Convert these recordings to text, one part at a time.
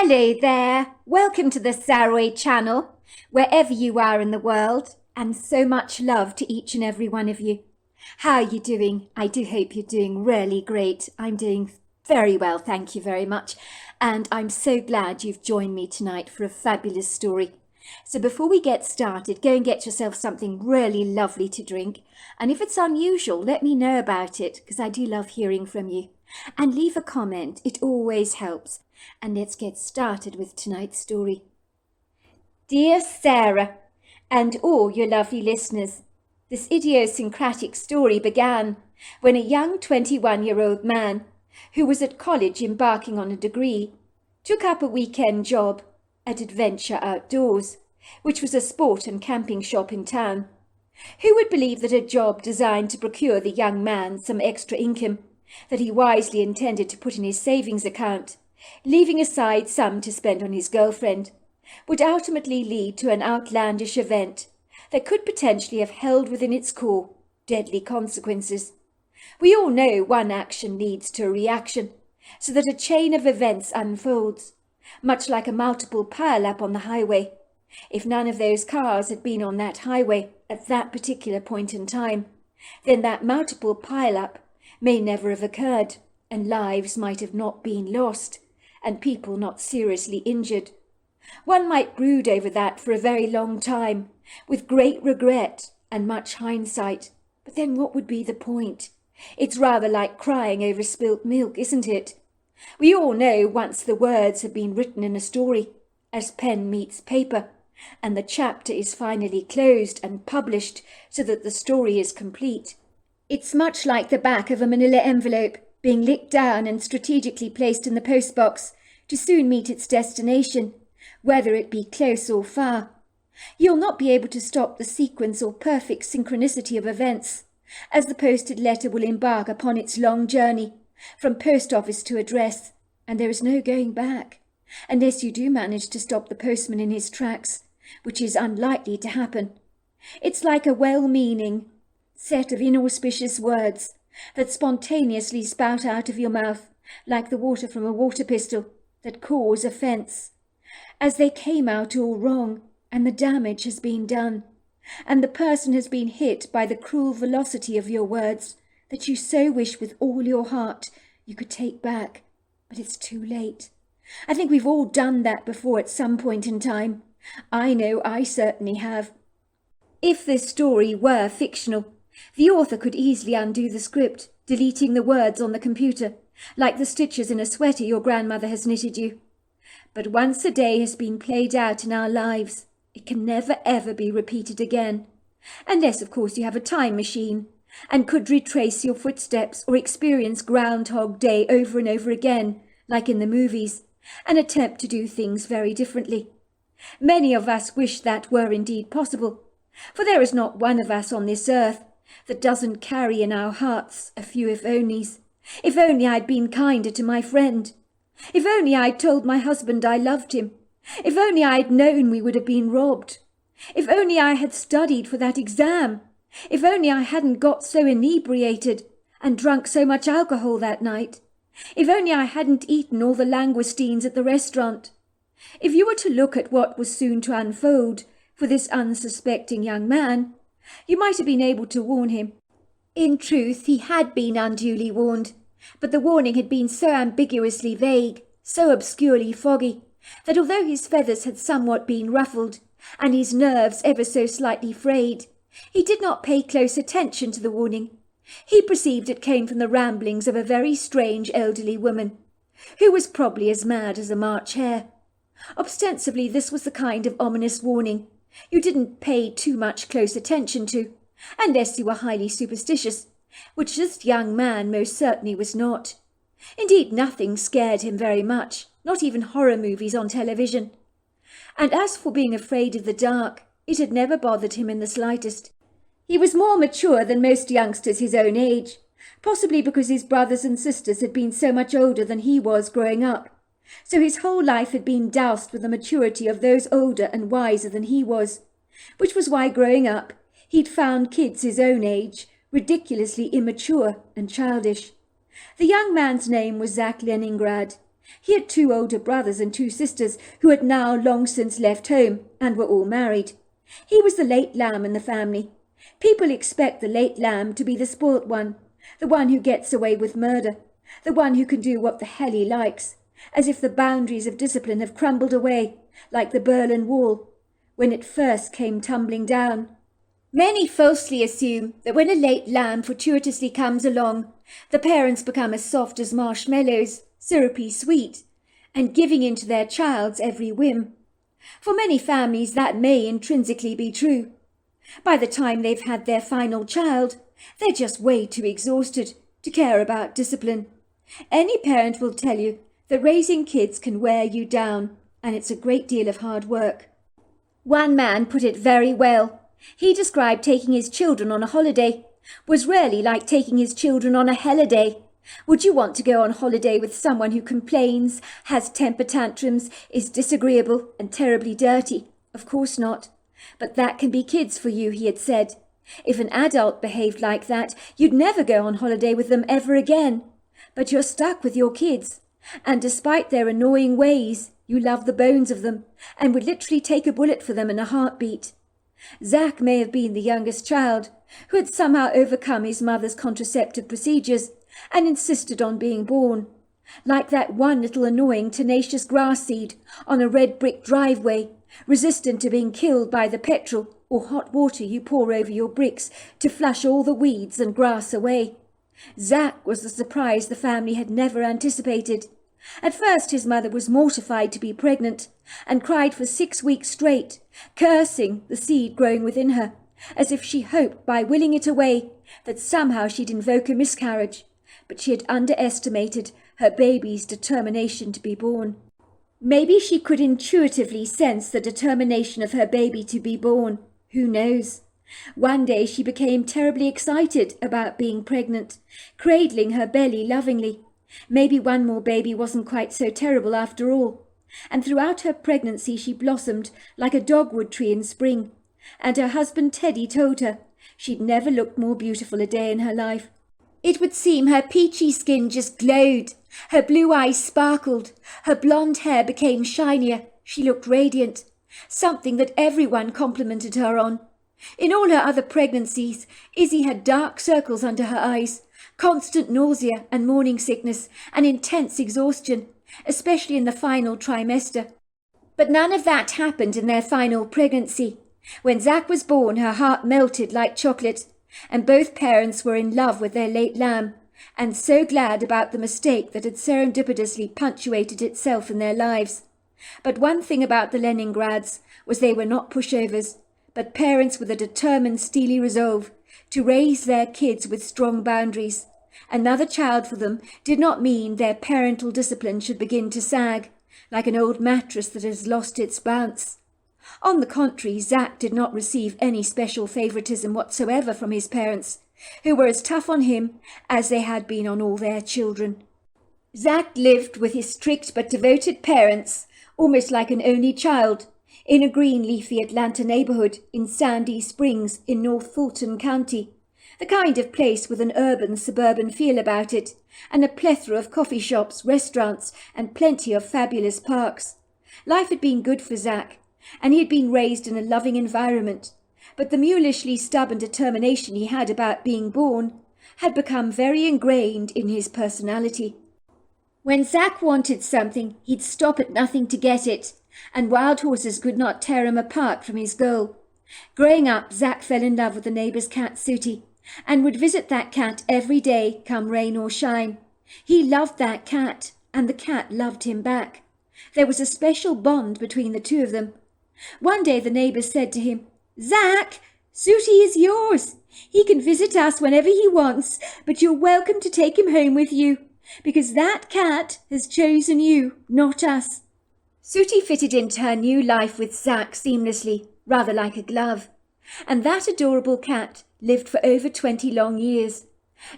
Hello there, welcome to the Saroy channel, wherever you are in the world, and so much love to each and every one of you. How are you doing? I do hope you're doing really great. I'm doing very well, thank you very much, and I'm so glad you've joined me tonight for a fabulous story. So before we get started, go and get yourself something really lovely to drink, and if it's unusual, let me know about it, because I do love hearing from you. And leave a comment, it always helps. And let's get started with tonight's story. Dear Sarah, and all your lovely listeners, this idiosyncratic story began when a young 21-year-old man, who was at college embarking on a degree, took up a weekend job at Adventure Outdoors, which was a sport and camping shop in town. Who would believe that a job designed to procure the young man some extra income that he wisely intended to put in his savings account, leaving aside some to spend on his girlfriend, would ultimately lead to an outlandish event that could potentially have held within its core deadly consequences. We all know one action leads to a reaction, so that a chain of events unfolds, much like a multiple pile-up on the highway. If none of those cars had been on that highway at that particular point in time, then that multiple pile-up may never have occurred, and lives might have not been lost, and people not seriously injured. One might brood over that for a very long time, with great regret and much hindsight. But then what would be the point? It's rather like crying over spilt milk, isn't it? We all know once the words have been written in a story, as pen meets paper, and the chapter is finally closed and published so that the story is complete. It's much like the back of a manila envelope being licked down and strategically placed in the postbox to soon meet its destination, whether it be close or far. You'll not be able to stop the sequence or perfect synchronicity of events, as the posted letter will embark upon its long journey from post office to address, and there is no going back, unless you do manage to stop the postman in his tracks, which is unlikely to happen. It's like a well-meaning set of inauspicious words that spontaneously spout out of your mouth like the water from a water pistol that cause offence, as they came out all wrong, and the damage has been done, and the person has been hit by the cruel velocity of your words that you so wish with all your heart you could take back, but it's too late. I think we've all done that before at some point in time. I know I certainly have. If this story were fictional, the author could easily undo the script, deleting the words on the computer, like the stitches in a sweater your grandmother has knitted you. But once a day has been played out in our lives, it can never ever be repeated again, unless of course you have a time machine, and could retrace your footsteps or experience Groundhog Day over and over again, like in the movies, and attempt to do things very differently. Many of us wish that were indeed possible, for there is not one of us on this earth that doesn't carry in our hearts a few if-onlys. If only I'd been kinder to my friend. If only I'd told my husband I loved him. If only I'd known we would have been robbed. If only I had studied for that exam. If only I hadn't got so inebriated and drunk so much alcohol that night. If only I hadn't eaten all the langoustines at the restaurant. If you were to look at what was soon to unfold for this unsuspecting young man, you might have been able to warn him. In truth, he had been unduly warned, but the warning had been so ambiguously vague, so obscurely foggy, that although his feathers had somewhat been ruffled, and his nerves ever so slightly frayed, he did not pay close attention to the warning. He perceived it came from the ramblings of a very strange elderly woman, who was probably as mad as a March hare. Ostensibly this was the kind of ominous warning you didn't pay too much close attention to, unless you were highly superstitious, which this young man most certainly was not. Indeed, nothing scared him very much, not even horror movies on television. And as for being afraid of the dark, it had never bothered him in the slightest. He was more mature than most youngsters his own age, possibly because his brothers and sisters had been so much older than he was growing up. So his whole life had been doused with the maturity of those older and wiser than he was, which was why growing up he'd found kids his own age ridiculously immature and childish. The young man's name was Zach Leningrad, He had 2 older brothers and 2 sisters who had now long since left home and were all married. He was the late lamb in the family. People expect the late lamb to be the spoilt one, the one who gets away with murder, the one who can do what the hell he likes, as if the boundaries of discipline have crumbled away, like the Berlin Wall, when it first came tumbling down. Many falsely assume that when a late lamb fortuitously comes along, the parents become as soft as marshmallows, syrupy sweet, and giving in to their child's every whim. For many families that may intrinsically be true. By the time they've had their final child, they're just way too exhausted to care about discipline. Any parent will tell you that raising kids can wear you down, and it's a great deal of hard work. One man put it very well. He described taking his children on a holiday was really like taking his children on a holiday. Would you want to go on holiday with someone who complains, has temper tantrums, is disagreeable and terribly dirty? Of course not. But that can be kids for you, he had said. If an adult behaved like that, you'd never go on holiday with them ever again. But you're stuck with your kids. And despite their annoying ways, you love the bones of them and would literally take a bullet for them in a heartbeat. Zack may have been the youngest child, who had somehow overcome his mother's contraceptive procedures and insisted on being born. Like that one little annoying tenacious grass seed on a red brick driveway, resistant to being killed by the petrol or hot water you pour over your bricks to flush all the weeds and grass away. Zack was the surprise the family had never anticipated. At first his mother was mortified to be pregnant and cried for 6 weeks straight, cursing the seed growing within her, as if she hoped by willing it away that somehow she'd invoke a miscarriage. But she had underestimated her baby's determination to be born. Maybe she could intuitively sense the determination of her baby to be born. Who knows? One day she became terribly excited about being pregnant, cradling her belly lovingly. Maybe one more baby wasn't quite so terrible after all. And throughout her pregnancy she blossomed like a dogwood tree in spring. And her husband Teddy told her she'd never looked more beautiful a day in her life. It would seem her peachy skin just glowed, her blue eyes sparkled, her blonde hair became shinier, she looked radiant, something that everyone complimented her on. In all her other pregnancies, Izzy had dark circles under her eyes, constant nausea and morning sickness, and intense exhaustion, especially in the final trimester. But none of that happened in their final pregnancy. When Zack was born, her heart melted like chocolate, and both parents were in love with their late lamb, and so glad about the mistake that had serendipitously punctuated itself in their lives. But one thing about the Leningrads was they were not pushovers, but parents with a determined, steely resolve to raise their kids with strong boundaries. Another child for them did not mean their parental discipline should begin to sag, like an old mattress that has lost its bounce. On the contrary, Zack did not receive any special favoritism whatsoever from his parents, who were as tough on him as they had been on all their children. Zack lived with his strict but devoted parents, almost like an only child, in a green leafy Atlanta neighborhood in Sandy Springs in North Fulton County, the kind of place with an urban suburban feel about it, and a plethora of coffee shops, restaurants, and plenty of fabulous parks. Life had been good for Zack, and he had been raised in a loving environment, but the mulishly stubborn determination he had about being born had become very ingrained in his personality. When Zack wanted something, he'd stop at nothing to get it, and wild horses could not tear him apart from his goal. Growing up, Zack fell in love with the neighbour's cat, Sooty, and would visit that cat every day, come rain or shine. He loved that cat, and the cat loved him back. There was a special bond between the two of them. One day the neighbour said to him, "Zack, Sooty is yours. He can visit us whenever he wants, but you're welcome to take him home with you, because that cat has chosen you, not us." Sooty fitted into her new life with Zack seamlessly, rather like a glove, and that adorable cat lived for over 20 long years.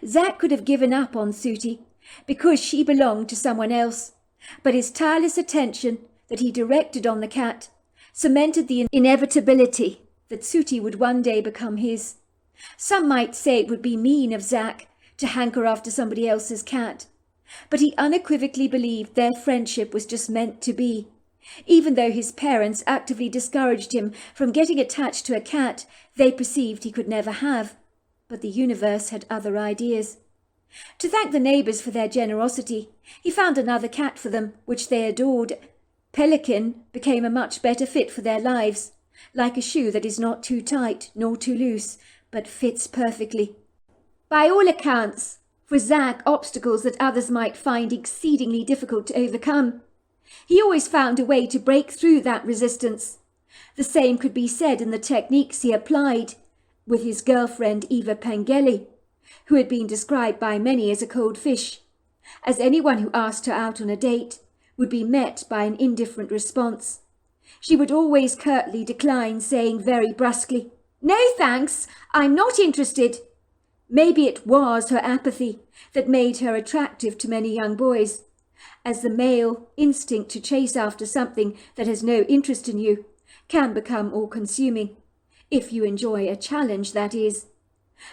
Zack could have given up on Sooty because she belonged to someone else, but his tireless attention that he directed on the cat cemented the inevitability that Sooty would one day become his. Some might say it would be mean of Zack to hanker after somebody else's cat, but he unequivocally believed their friendship was just meant to be. Even though his parents actively discouraged him from getting attached to a cat they perceived he could never have, but the universe had other ideas. To thank the neighbours for their generosity, he found another cat for them, which they adored. Pelican became a much better fit for their lives, like a shoe that is not too tight nor too loose, but fits perfectly. By all accounts, for Zack, obstacles that others might find exceedingly difficult to overcome. He always found a way to break through that resistance. The same could be said in the techniques he applied with his girlfriend Eva Pengelly, who had been described by many as a cold fish, as anyone who asked her out on a date would be met by an indifferent response. She would always curtly decline, saying very brusquely, "No thanks, I'm not interested." Maybe it was her apathy that made her attractive to many young boys, as the male instinct to chase after something that has no interest in you can become all-consuming, if you enjoy a challenge, that is.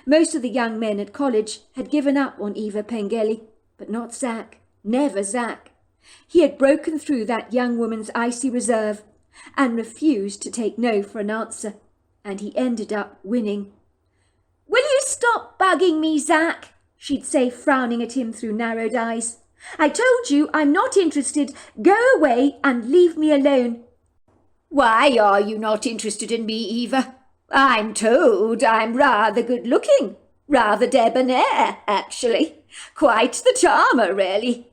Most of the young men at college had given up on Eva Pengelly, but not Zack, never Zack. He had broken through that young woman's icy reserve and refused to take no for an answer, and he ended up winning. "Will you stop bugging me, Zack?" she'd say, frowning at him through narrowed eyes. "I told you I'm not interested. Go away and leave me alone." "Why are you not interested in me, Eva? I'm told I'm rather good-looking, rather debonair, actually. Quite the charmer, really."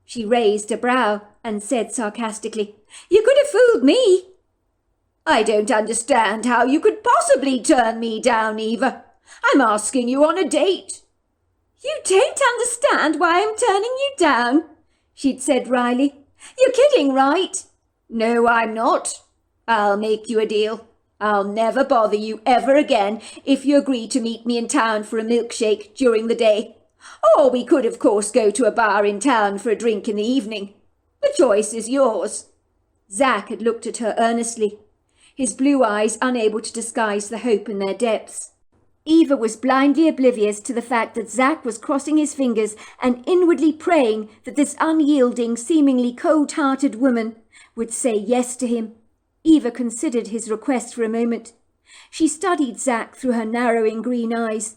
She raised a brow and said sarcastically, "You could have fooled me." "I don't understand how you could possibly turn me down, Eva. I'm asking you on a date." "You don't understand why I'm turning you down," she'd said wryly. "You're kidding, right?" "No, I'm not. I'll make you a deal. I'll never bother you ever again if you agree to meet me in town for a milkshake during the day. Or we could, of course, go to a bar in town for a drink in the evening. The choice is yours." Zack had looked at her earnestly, his blue eyes unable to disguise the hope in their depths. Eva was blindly oblivious to the fact that Zack was crossing his fingers and inwardly praying that this unyielding, seemingly cold-hearted woman would say yes to him. Eva considered his request for a moment. She studied Zack through her narrowing green eyes,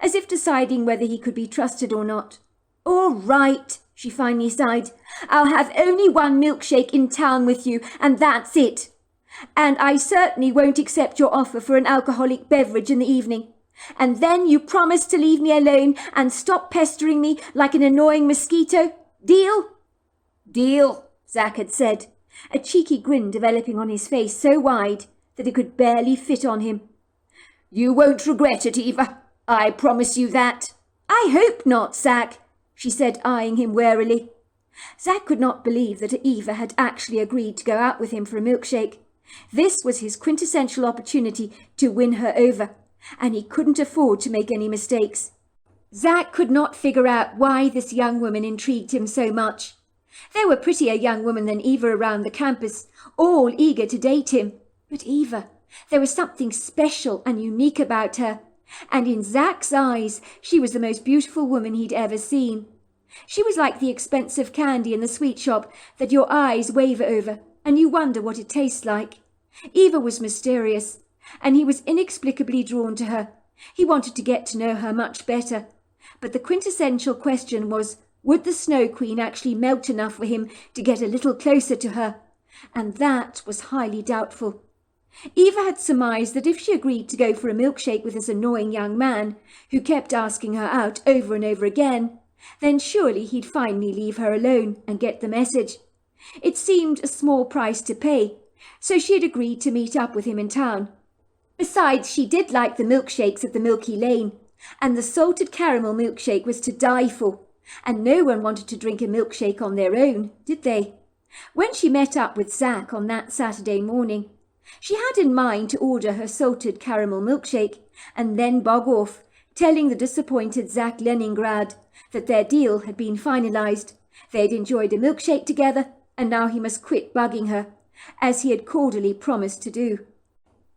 as if deciding whether he could be trusted or not. "All right," she finally sighed. "I'll have only one milkshake in town with you, and that's it. And I certainly won't accept your offer for an alcoholic beverage in the evening. And then you promise to leave me alone and stop pestering me like an annoying mosquito. Deal?" "Deal," Zack had said, a cheeky grin developing on his face so wide that it could barely fit on him. "You won't regret it, Eva. I promise you that." "I hope not, Zack," she said, eyeing him warily. Zack could not believe that Eva had actually agreed to go out with him for a milkshake. This was his quintessential opportunity to win her over, and he couldn't afford to make any mistakes. Zack could not figure out why this young woman intrigued him so much. There were prettier young women than Eva around the campus, all eager to date him. But Eva, there was something special and unique about her, and in Zack's eyes she was the most beautiful woman he'd ever seen. She was like the expensive candy in the sweet shop that your eyes waver over, and you wonder what it tastes like. Eva was mysterious, and he was inexplicably drawn to her. He wanted to get to know her much better. But the quintessential question was, would the Snow Queen actually melt enough for him to get a little closer to her? And that was highly doubtful. Eva had surmised that if she agreed to go for a milkshake with this annoying young man, who kept asking her out over and over again, then surely he'd finally leave her alone and get the message. It seemed a small price to pay, so she had agreed to meet up with him in town. Besides, she did like the milkshakes at the Milky Lane, and the salted caramel milkshake was to die for, and no one wanted to drink a milkshake on their own, did they? When she met up with Zack on that Saturday morning, she had in mind to order her salted caramel milkshake and then bog off, telling the disappointed Zack Leningrad that their deal had been finalized. They'd enjoyed a milkshake together, and now he must quit bugging her, as he had cordially promised to do.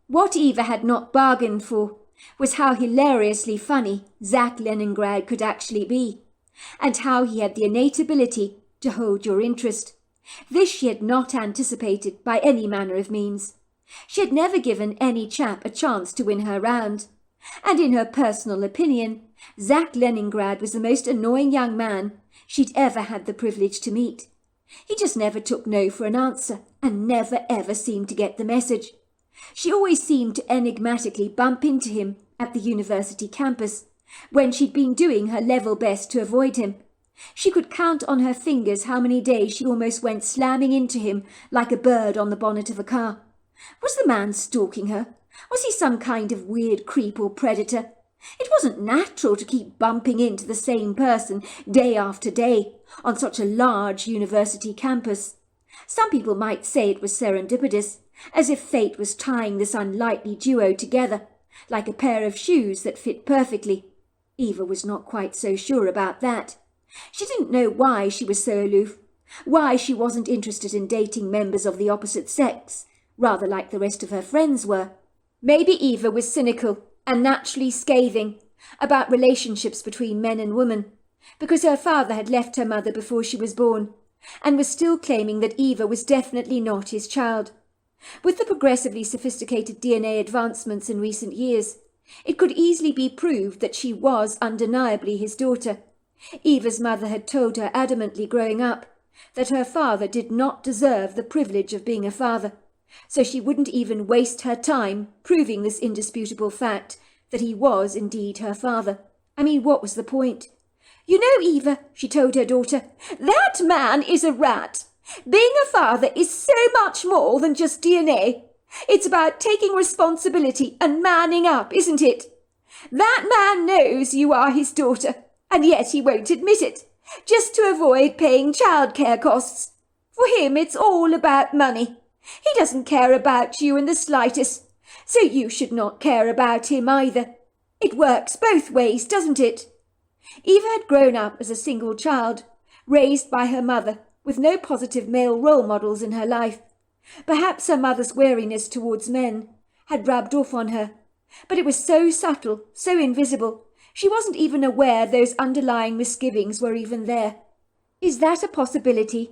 What Eva had not bargained for was how hilariously funny Zack Leningrad could actually be. and how he had the innate ability to hold your interest. This she had not anticipated by any manner of means. She had never given any chap a chance to win her round, and in her personal opinion, Zach Leningrad was the most annoying young man she'd ever had the privilege to meet. He just never took no for an answer, and never ever seemed to get the message. She always seemed to enigmatically bump into him at the university campus, when she'd been doing her level best to avoid him. She could count on her fingers how many days she almost went slamming into him like a bird on the bonnet of a car. Was the man stalking her? Was he some kind of weird creep or predator? It wasn't natural to keep bumping into the same person day after day on such a large university campus. Some people might say it was serendipitous, as if fate was tying this unlikely duo together, like a pair of shoes that fit perfectly. Eva was not quite so sure about that. She didn't know why she was so aloof, why she wasn't interested in dating members of the opposite sex, rather like the rest of her friends were. Maybe Eva was cynical and naturally scathing about relationships between men and women, because her father had left her mother before she was born, and was still claiming that Eva was definitely not his child. With the progressively sophisticated DNA advancements in recent years, it could easily be proved that she was undeniably his daughter. Eva's mother had told her adamantly growing up that her father did not deserve the privilege of being a father, so she wouldn't even waste her time proving this indisputable fact that he was indeed her father. I mean, what was the point? "You know, Eva," she told her daughter, "that man is a rat. Being a father is so much more than just DNA. It's about taking responsibility and manning up, isn't it? That man knows you are his daughter, and yet he won't admit it, just to avoid paying childcare costs. For him, it's all about money. He doesn't care about you in the slightest, so you should not care about him either. It works both ways, doesn't it?" Eva had grown up as a single child, raised by her mother, with no positive male role models in her life. Perhaps her mother's wariness towards men had rubbed off on her, but it was so subtle, so invisible, she wasn't even aware those underlying misgivings were even there. Is that a possibility?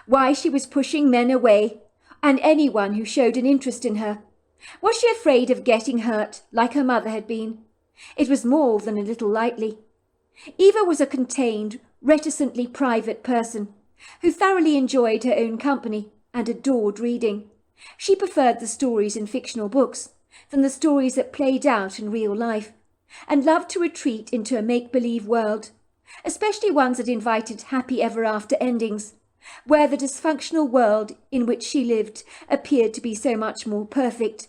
Why she was pushing men away, and anyone who showed an interest in her? Was she afraid of getting hurt, like her mother had been? It was more than a little lightly. Eva was a contained, reticently private person, who thoroughly enjoyed her own company and adored reading. She preferred the stories in fictional books than the stories that played out in real life, and loved to retreat into a make-believe world, especially ones that invited happy ever-after endings, where the dysfunctional world in which she lived appeared to be so much more perfect.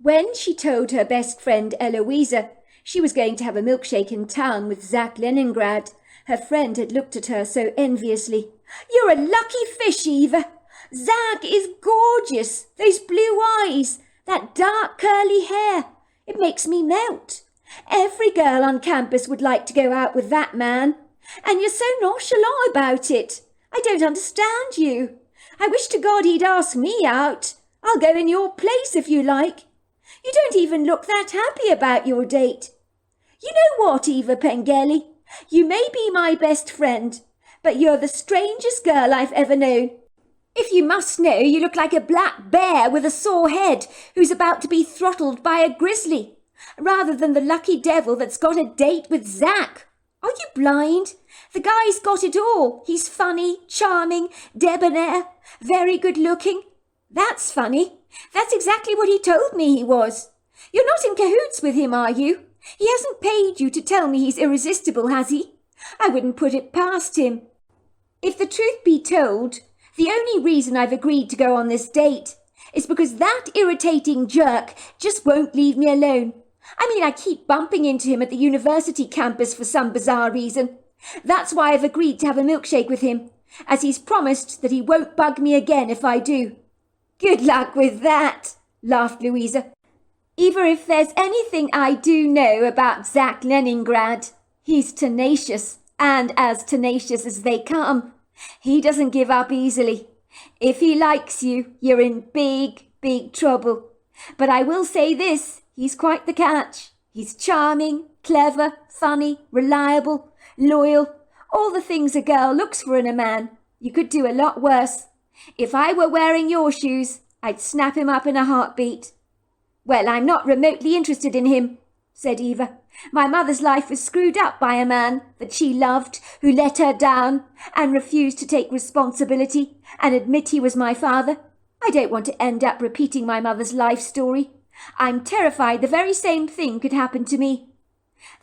When she told her best friend Eloisa she was going to have a milkshake in town with Zach Leningrad, her friend had looked at her so enviously. "You're a lucky fish, Eva. Zach is gorgeous. Those blue eyes, that dark curly hair. It makes me melt. Every girl on campus would like to go out with that man. And you're so nonchalant about it. I don't understand you. I wish to God he'd ask me out. I'll go in your place if you like. You don't even look that happy about your date. You know what, Eva Pengelly? You may be my best friend, but you're the strangest girl I've ever known. If you must know, you look like a black bear with a sore head who's about to be throttled by a grizzly, rather than the lucky devil that's got a date with Zach. Are you blind? The guy's got it all. He's funny, charming, debonair, very good looking. That's funny. That's exactly what he told me he was. You're not in cahoots with him, are you? He hasn't paid you to tell me he's irresistible, has he? I wouldn't put it past him. If the truth be told, the only reason I've agreed to go on this date is because that irritating jerk just won't leave me alone. I mean, I keep bumping into him at the university campus for some bizarre reason. That's why I've agreed to have a milkshake with him, as he's promised that he won't bug me again if I do. Good luck with that, laughed Louisa. Eva, if there's anything I do know about Zach Leningrad, he's tenacious, and as tenacious as they come. He doesn't give up easily. If he likes you, you're in big, big trouble. But I will say this, he's quite the catch. He's charming, clever, funny, reliable, loyal, All the things a girl looks for in a man. You could do a lot worse. If I were wearing your shoes, I'd snap him up in a heartbeat." "Well, I'm not remotely interested in him," said Eva. "My mother's life was screwed up by a man that she loved, who let her down and refused to take responsibility and admit he was my father. I don't want to end up repeating my mother's life story. I'm terrified the very same thing could happen to me."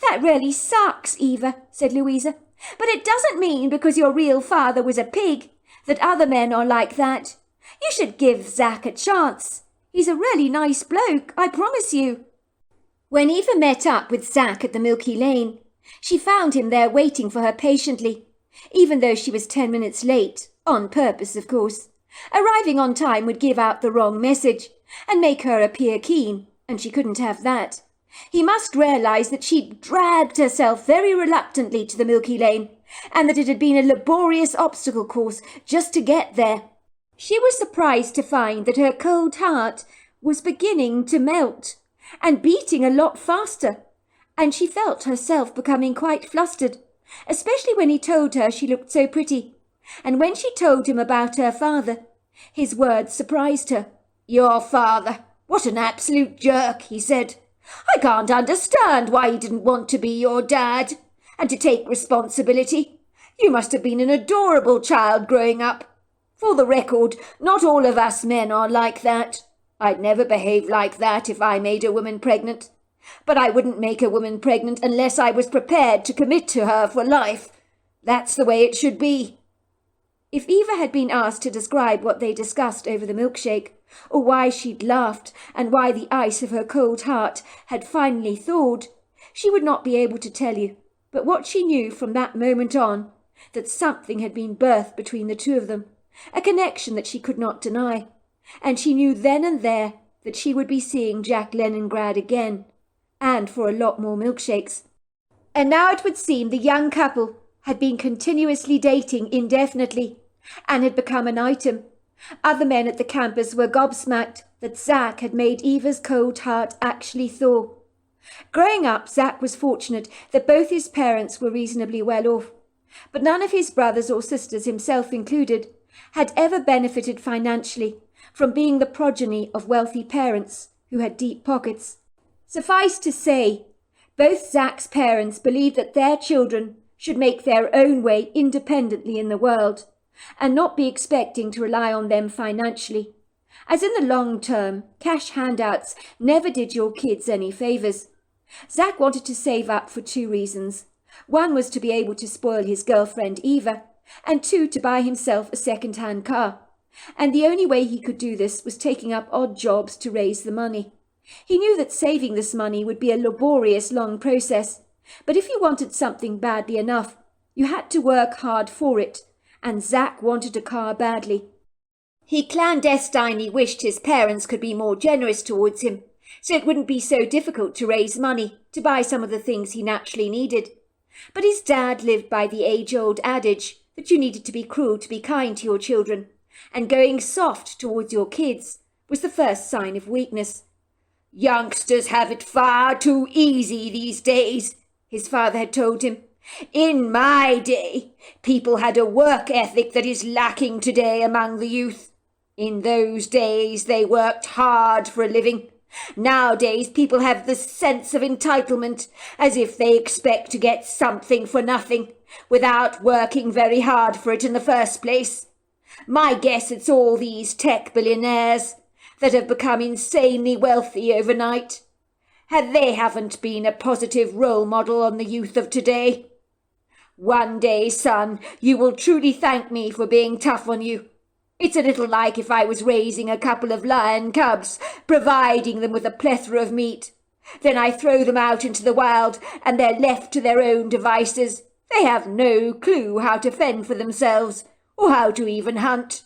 "That really sucks, Eva," said Louisa. "But it doesn't mean because your real father was a pig that other men are like that. You should give Zack a chance. He's a really nice bloke, I promise you." When Eva met up with Zack at the Milky Lane, she found him there waiting for her patiently, even though she was 10 minutes late, on purpose, of course. Arriving on time would give out the wrong message and make her appear keen, and she couldn't have that. He must realise that she'd dragged herself very reluctantly to the Milky Lane, and that it had been a laborious obstacle course just to get there. She was surprised to find that her cold heart was beginning to melt, and beating a lot faster, and she felt herself becoming quite flustered, especially when he told her she looked so pretty, and when she told him about her father. His words surprised her. "Your father? What an absolute jerk," he said. "I can't understand why he didn't want to be your dad and to take responsibility. You must have been an adorable child growing up. For the record, not all of us men are like that. I'd never behave like that if I made a woman pregnant. But I wouldn't make a woman pregnant unless I was prepared to commit to her for life. That's the way it should be." If Eva had been asked to describe what they discussed over the milkshake, or why she'd laughed and why the ice of her cold heart had finally thawed, she would not be able to tell you. But what she knew from that moment on, that something had been birthed between the two of them, a connection that she could not deny, and she knew then and there that she would be seeing Jack Leningrad again, and for a lot more milkshakes. And now it would seem the young couple had been continuously dating indefinitely, and had become an item. Other men at the campus were gobsmacked that Zack had made Eva's cold heart actually thaw. Growing up, Zack was fortunate that both his parents were reasonably well off, but none of his brothers or sisters, himself included, had ever benefited financially from being the progeny of wealthy parents who had deep pockets. Suffice to say, both Zack's parents believed that their children should make their own way independently in the world, and not be expecting to rely on them financially, as in the long term, cash handouts never did your kids any favours. Zack wanted to save up for 2 reasons. One was to be able to spoil his girlfriend Eva, and 2, to buy himself a second-hand car. And the only way he could do this was taking up odd jobs to raise the money. He knew that saving this money would be a laborious long process, but if you wanted something badly enough, you had to work hard for it, and Zack wanted a car badly. He clandestinely wished his parents could be more generous towards him, so it wouldn't be so difficult to raise money to buy some of the things he naturally needed. But his dad lived by the age-old adage that you needed to be cruel to be kind to your children, and going soft towards your kids was the first sign of weakness. "Youngsters have it far too easy these days," his father had told him. "In my day, people had a work ethic that is lacking today among the youth. In those days, they worked hard for a living. Nowadays, people have the sense of entitlement, as if they expect to get something for nothing, without working very hard for it in the first place. My guess it's all these tech billionaires that have become insanely wealthy overnight. They haven't been a positive role model on the youth of today. One day, son, you will truly thank me for being tough on you. It's a little like if I was raising a couple of lion cubs, providing them with a plethora of meat. Then I throw them out into the wild, and they're left to their own devices. They have no clue how to fend for themselves, or how to even hunt."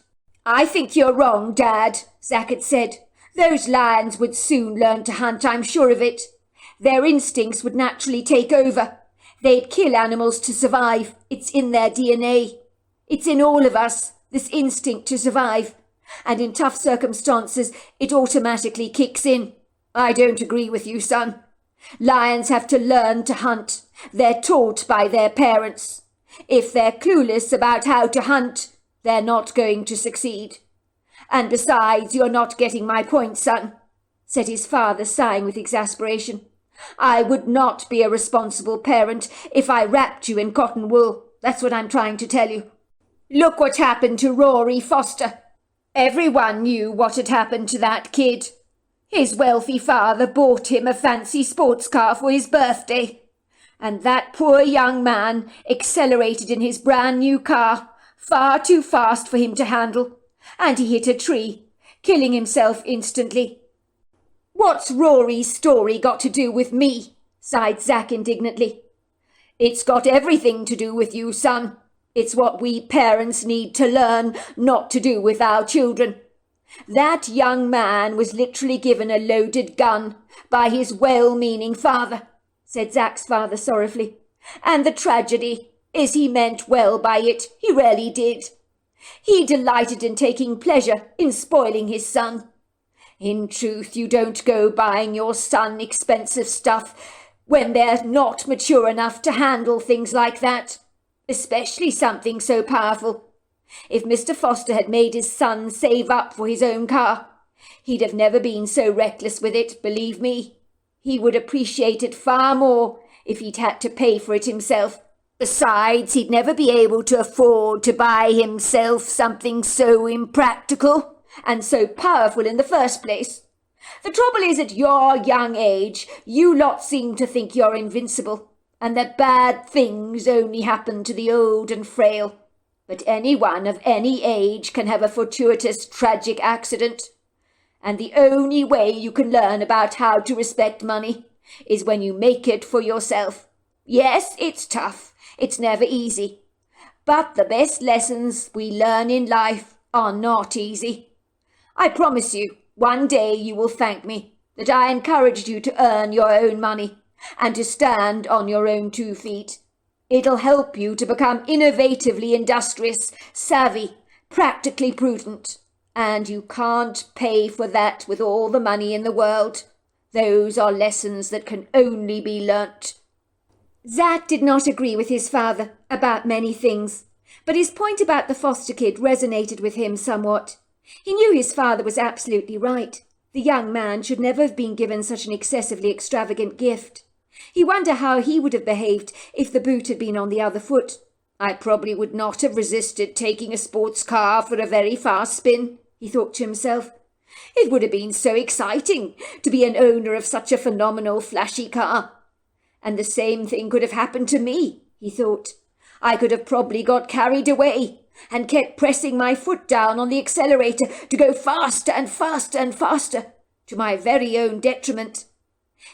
"I think you're wrong, Dad," Zack had said. "Those lions would soon learn to hunt, I'm sure of it. Their instincts would naturally take over. They'd kill animals to survive. It's in their DNA. It's in all of us, this instinct to survive. And in tough circumstances, it automatically kicks in. I don't agree with you, son. Lions have to learn to hunt. They're taught by their parents. If they're clueless about how to hunt, they're not going to succeed. And besides, you're not getting my point, son, said his father, sighing with exasperation. I would not be a responsible parent if I wrapped you in cotton wool. That's what I'm trying to tell you. Look what happened to Rory Foster. Everyone knew what had happened to that kid. His wealthy father bought him a fancy sports car for his birthday, and that poor young man accelerated in his brand new car, far too fast for him to handle, and he hit a tree, killing himself instantly. What's Rory's story got to do with me? Sighed Zack indignantly. It's got everything to do with you, son. It's what we parents need to learn not to do with our children. That young man was literally given a loaded gun by his well-meaning father, said Zack's father sorrowfully. And the tragedy is he meant well by it. He really did. He delighted in taking pleasure in spoiling his son. In truth, you don't go buying your son expensive stuff when they're not mature enough to handle things like that, especially something so powerful. If Mr. Foster had made his son save up for his own car, he'd have never been so reckless with it, believe me. He would appreciate it far more if he'd had to pay for it himself. Besides, he'd never be able to afford to buy himself something so impractical and so powerful in the first place. The trouble is, at your young age, you lot seem to think you're invincible, and that bad things only happen to the old and frail. But anyone of any age can have a fortuitous, tragic accident. And the only way you can learn about how to respect money is when you make it for yourself. Yes, it's tough. It's never easy. But the best lessons we learn in life are not easy. I promise you, one day you will thank me that I encouraged you to earn your own money and to stand on your own 2 feet. It'll help you to become innovatively industrious, savvy, practically prudent. And you can't pay for that with all the money in the world. Those are lessons that can only be learnt. Zack did not agree with his father about many things, but his point about the foster kid resonated with him somewhat. He knew his father was absolutely right. The young man should never have been given such an excessively extravagant gift. He wondered how he would have behaved if the boot had been on the other foot. I probably would not have resisted taking a sports car for a very fast spin, he thought to himself. It would have been so exciting to be an owner of such a phenomenal, flashy car. And the same thing could have happened to me, he thought. I could have probably got carried away and kept pressing my foot down on the accelerator to go faster and faster and faster, to my very own detriment.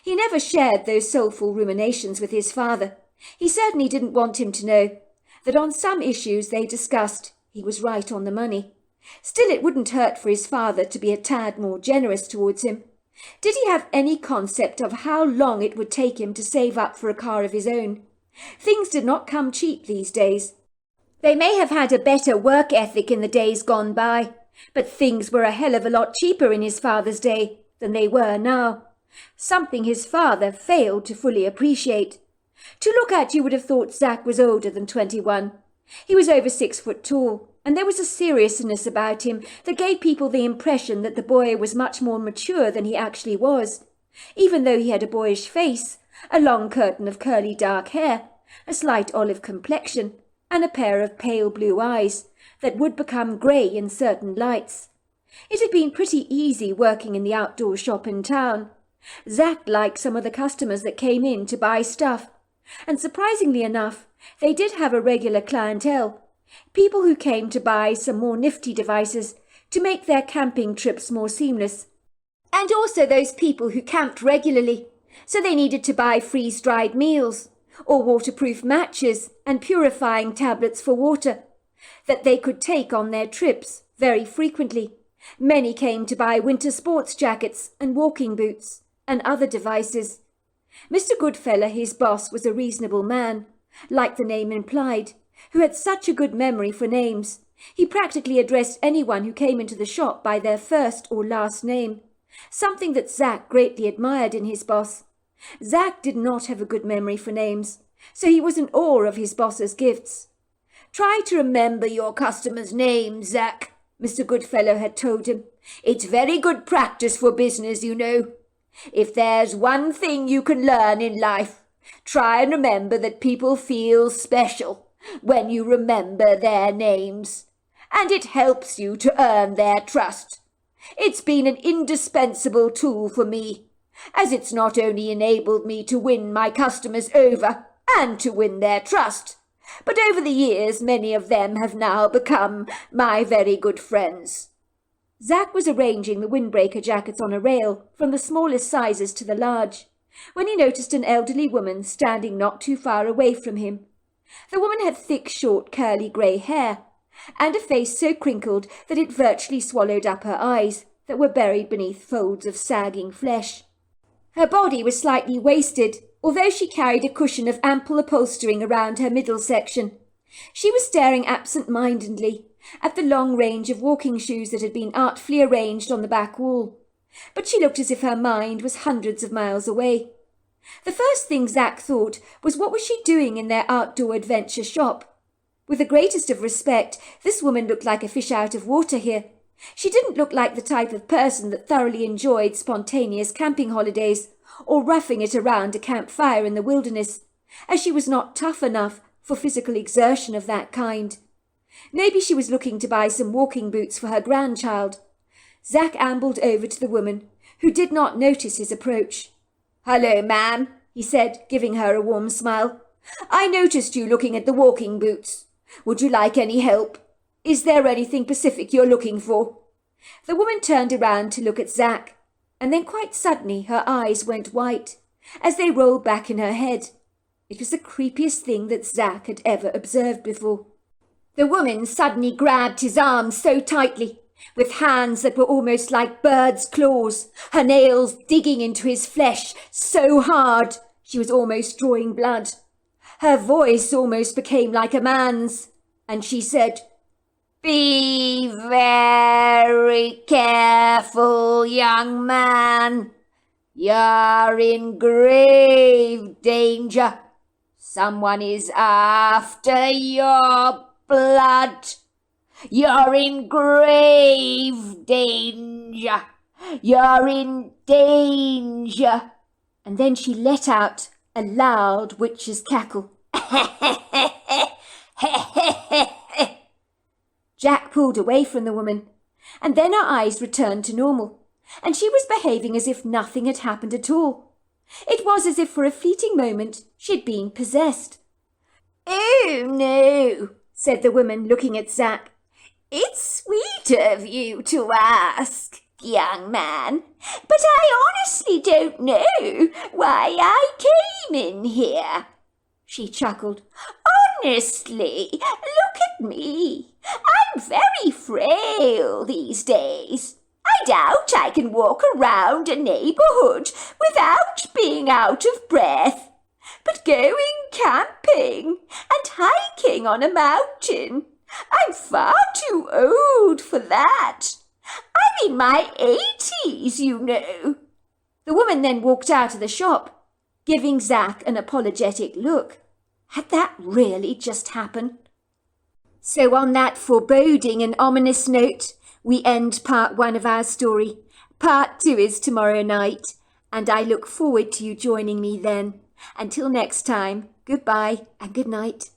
He never shared those soulful ruminations with his father. He certainly didn't want him to know that on some issues they discussed he was right on the money. Still, it wouldn't hurt for his father to be a tad more generous towards him. Did he have any concept of how long it would take him to save up for a car of his own? Things did not come cheap these days. They may have had a better work ethic in the days gone by, but things were a hell of a lot cheaper in his father's day than they were now. Something his father failed to fully appreciate. To look at, you would have thought Zack was older than 21. He was over 6 foot tall, and there was a seriousness about him that gave people the impression that the boy was much more mature than he actually was, even though he had a boyish face, a long curtain of curly dark hair, a slight olive complexion, and a pair of pale blue eyes that would become grey in certain lights. It had been pretty easy working in the outdoor shop in town. Zack liked some of the customers that came in to buy stuff, and surprisingly enough, they did have a regular clientele, people who came to buy some more nifty devices to make their camping trips more seamless, and also those people who camped regularly, so they needed to buy freeze-dried meals, or waterproof matches and purifying tablets for water, that they could take on their trips very frequently. Many came to buy winter sports jackets and walking boots and other devices. Mr. Goodfellow, his boss, was a reasonable man, like the name implied, who had such a good memory for names. He practically addressed anyone who came into the shop by their first or last name, something that Zack greatly admired in his boss. Zack did not have a good memory for names, so he was in awe of his boss's gifts. "Try to remember your customers' names, Zack," Mr. Goodfellow had told him. "It's very good practice for business, you know. If there's one thing you can learn in life, try and remember that people feel special when you remember their names, and it helps you to earn their trust. It's been an indispensable tool for me, as it's not only enabled me to win my customers over and to win their trust, but over the years many of them have now become my very good friends." Zack was arranging the windbreaker jackets on a rail, from the smallest sizes to the large, when he noticed an elderly woman standing not too far away from him. The woman had thick, short, curly grey hair, and a face so crinkled that it virtually swallowed up her eyes that were buried beneath folds of sagging flesh. Her body was slightly wasted, although she carried a cushion of ample upholstering around her middle section. She was staring absent-mindedly at the long range of walking shoes that had been artfully arranged on the back wall, but she looked as if her mind was hundreds of miles away. The first thing Zack thought was, what was she doing in their outdoor adventure shop? With the greatest of respect, this woman looked like a fish out of water here. She didn't look like the type of person that thoroughly enjoyed spontaneous camping holidays or roughing it around a campfire in the wilderness, as she was not tough enough for physical exertion of that kind. Maybe she was looking to buy some walking boots for her grandchild. Zack ambled over to the woman, who did not notice his approach. "Hello, ma'am," he said, giving her a warm smile. "I noticed you looking at the walking boots. Would you like any help? Is there anything specific you're looking for?" The woman turned around to look at Zack, and then quite suddenly her eyes went white, as they rolled back in her head. It was the creepiest thing that Zack had ever observed before. The woman suddenly grabbed his arms so tightly, with hands that were almost like birds' claws, her nails digging into his flesh so hard she was almost drawing blood. Her voice almost became like a man's, and she said, "Be very careful, young man. You're in grave danger. Someone is after your blood. You're in grave danger. You're in danger." And then she let out a loud witch's cackle. Jack pulled away from the woman, and then her eyes returned to normal, and she was behaving as if nothing had happened at all. It was as if for a fleeting moment she'd been possessed. "Oh, no," said the woman, looking at Zack. "It's sweet of you to ask, young man, but I honestly don't know why I came in here." She chuckled. "Honestly, look at me. I'm very frail these days. I doubt I can walk around a neighborhood without being out of breath. But going camping and hiking on a mountain, I'm far too old for that. I'm in my 80s, you know." The woman then walked out of the shop, giving Zack an apologetic look. Had that really just happened? So on that foreboding and ominous note, we end part 1 of our story. Part 2 is tomorrow night, and I look forward to you joining me then. Until next time, goodbye and good night.